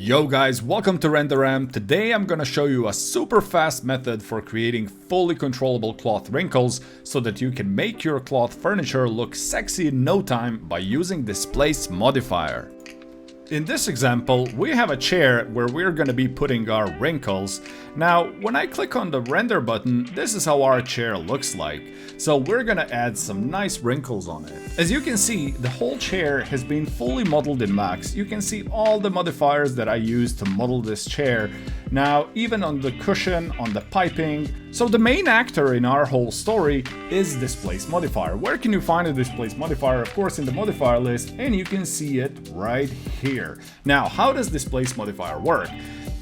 Yo guys, welcome to RenderRam. Today I'm gonna show you a super fast method for creating fully controllable cloth wrinkles so that you can make your cloth furniture look sexy in no time by using Displace Modifier. In this example, we have a chair where we're going to be putting our wrinkles. Now, when I click on the render button, this is how our chair looks like. So we're going to add some nice wrinkles on it. As you can see, the whole chair has been fully modeled in Max. You can see all the modifiers that I used to model this chair. Now, even on the cushion, on the piping. So the main actor in our whole story is Displace Modifier. Where can you find a Displace Modifier? Of course, in the modifier list, and you can see it right here. Now, how does Displace Modifier work?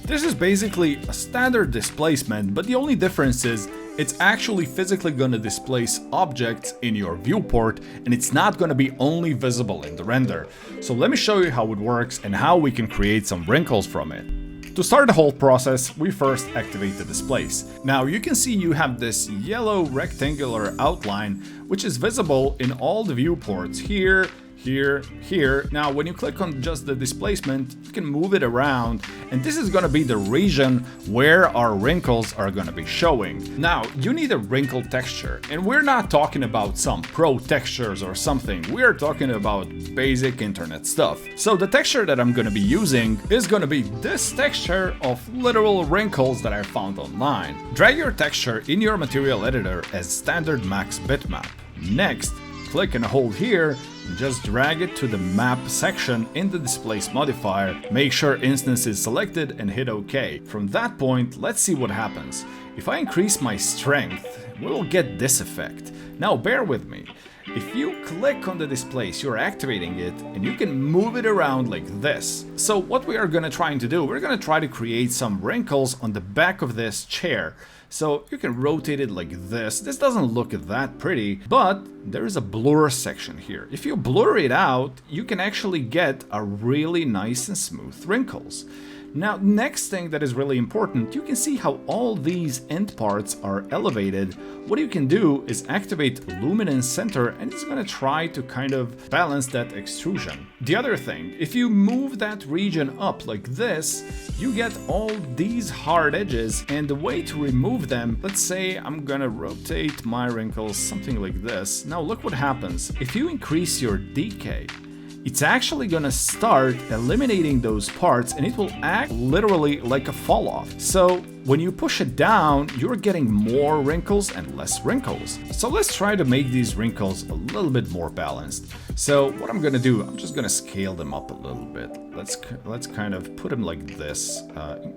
This is basically a standard displacement, but the only difference is it's actually physically going to displace objects in your viewport, and it's not going to be only visible in the render. So let me show you how it works and how we can create some wrinkles from it. To start the whole process, we first activate the displace. Now you can see you have this yellow rectangular outline, which is visible in all the viewports here, here. Now when you click on just the displacement, you can move it around, and this is going to be the region where our wrinkles are going to be showing. Now you need a wrinkle texture, and we're not talking about some pro textures or something. We're talking about basic internet stuff. So the texture that I'm going to be using is going to be this texture of literal wrinkles that I found online. Drag your texture in your material editor as standard max bitmap. Next, click and hold here, and just drag it to the map section in the Displace Modifier. Make sure instance is selected and hit OK. From that point, let's see what happens. If I increase my strength, we'll get this effect. Now bear with me. If you click on the displace, you're activating it, and you can move it around like this. So what we are going to try to do, we're going to try to create some wrinkles on the back of this chair. So you can rotate it like this. This doesn't look that pretty, but there is a blur section here. If you blur it out, you can actually get a really nice and smooth wrinkles. Now, next thing that is really important, you can see how all these end parts are elevated. What you can do is activate Luminance Center, and it's going to try to kind of balance that extrusion. The other thing, if you move that region up like this, you get all these hard edges, and the way to remove them, let's say I'm gonna rotate my wrinkles something like this. Now look what happens. If you increase your decay, it's actually gonna start eliminating those parts, and it will act literally like a fall off. So when you push it down, you're getting more wrinkles and less wrinkles. So let's try to make these wrinkles a little bit more balanced. So what I'm gonna do, I'm just gonna scale them up a little bit. Let's kind of put them like this.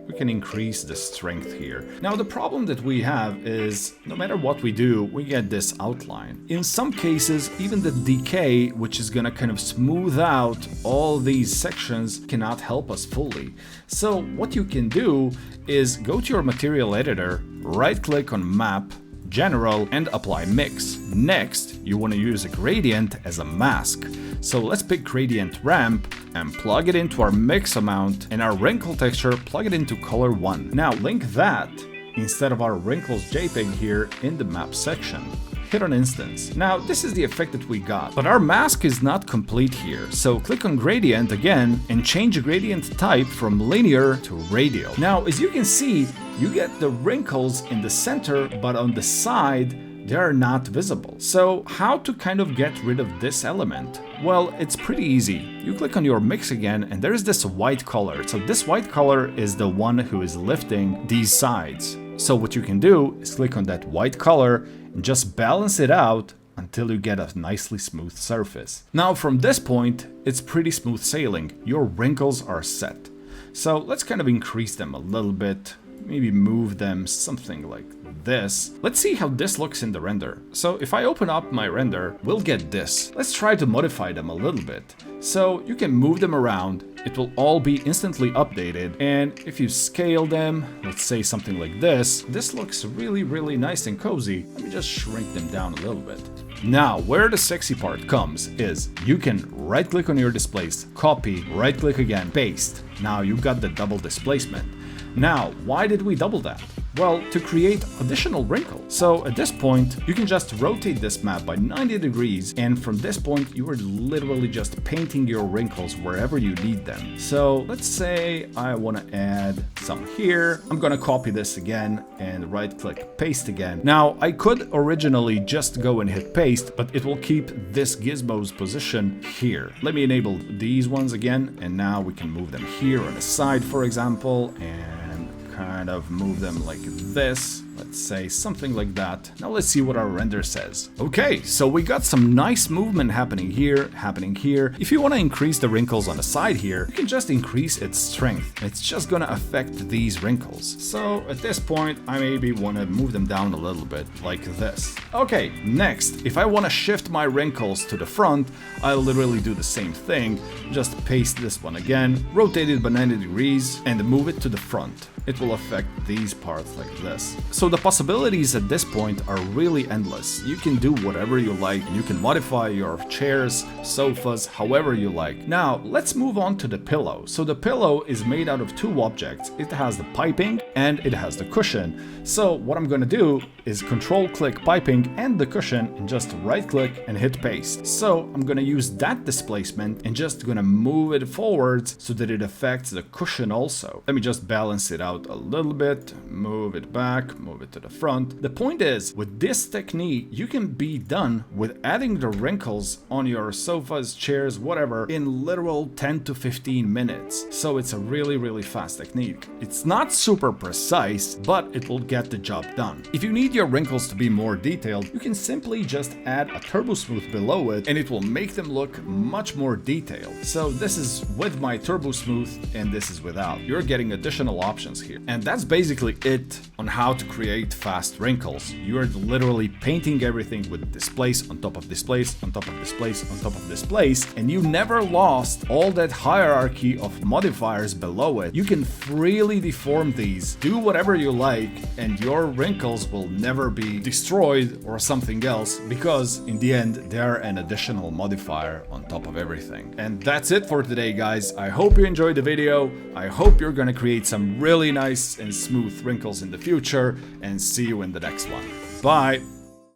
We can increase the strength here. Now the problem that we have is no matter what we do, we get this outline. In some cases, even the decay, which is gonna kind of smooth out all these sections, cannot help us fully. So what you can do is go to your material editor, right click on map, general, and apply mix. Next, you want to use a gradient as a mask. So let's pick gradient ramp and plug it into our mix amount, and our wrinkle texture, plug it into color 1. Now link that instead of our wrinkles JPEG here in the map section. Hit on instance. Now this is the effect that we got, but our mask is not complete here. So click on gradient again and change the gradient type from linear to radial. Now as you can see, you get the wrinkles in the center, but on the side, they are not visible. So how to kind of get rid of this element? Well, it's pretty easy. You click on your mix again, and there's this white color. So this white color is the one who is lifting these sides. So what you can do is click on that white color and just balance it out until you get a nicely smooth surface. Now from this point, it's pretty smooth sailing. Your wrinkles are set. So let's kind of increase them a little bit. Maybe move them something like this. Let's see how this looks in the render. So if I open up my render, we'll get this. Let's try to modify them a little bit. So you can move them around. It will all be instantly updated. And if you scale them, let's say something like this looks really nice and cozy. Let me just shrink them down a little bit. Now, where the sexy part comes is you can right click on your displace, copy, right click again, paste. Now you've got the double displacement. Now, why did we double that? Well, to create additional wrinkles. So at this point, you can just rotate this map by 90 degrees, and from this point, you are literally just painting your wrinkles wherever you need them. So let's say I want to add some here. I'm gonna copy this again and right-click paste again. Now, I could originally just go and hit paste, but it will keep this gizmo's position here. Let me enable these ones again, and now we can move them here on the side, for example, and kind of move them like this. Let's say something like that. Now let's see what our render says. Okay, so we got some nice movement happening here, If you want to increase the wrinkles on the side here, you can just increase its strength. It's just gonna affect these wrinkles. So at this point, I maybe want to move them down a little bit, like this. Okay, next, if I want to shift my wrinkles to the front, I'll literally do the same thing. Just paste this one again, rotate it by 90 degrees, and move it to the front. It will affect these parts like this. So the possibilities at this point are really endless. You can do whatever you like, and you can modify your chairs, sofas, however you like. Now, let's move on to the pillow. So the pillow is made out of two objects. It has the piping and it has the cushion. So what I'm gonna do is control-click piping and the cushion and just right-click and hit paste. So I'm gonna use that displacement and just gonna move it forwards so that it affects the cushion also. Let me just balance it out a little bit, move it back, move it to the front. The point is, with this technique, you can be done with adding the wrinkles on your sofas, chairs, whatever, in literal 10 to 15 minutes. So it's a really fast technique. It's not super precise, but it will get the job done. If you need your wrinkles to be more detailed, you can simply just add a turbo smooth below it, and it will make them look much more detailed. So this is with my turbo smooth, and this is without. You're getting additional options here. And that's basically it on how to create fast wrinkles. You're literally painting everything with displace on top of displace on top of displace on top of displace, and you never lost all that hierarchy of modifiers below it. You can freely deform these, do whatever you like, and your wrinkles will never be destroyed or something else, because in the end they're an additional modifier on top of everything. And that's it for today, guys. I hope you enjoyed the video. I hope you're gonna create some really nice and smooth wrinkles in the future, and see you in the next one. Bye!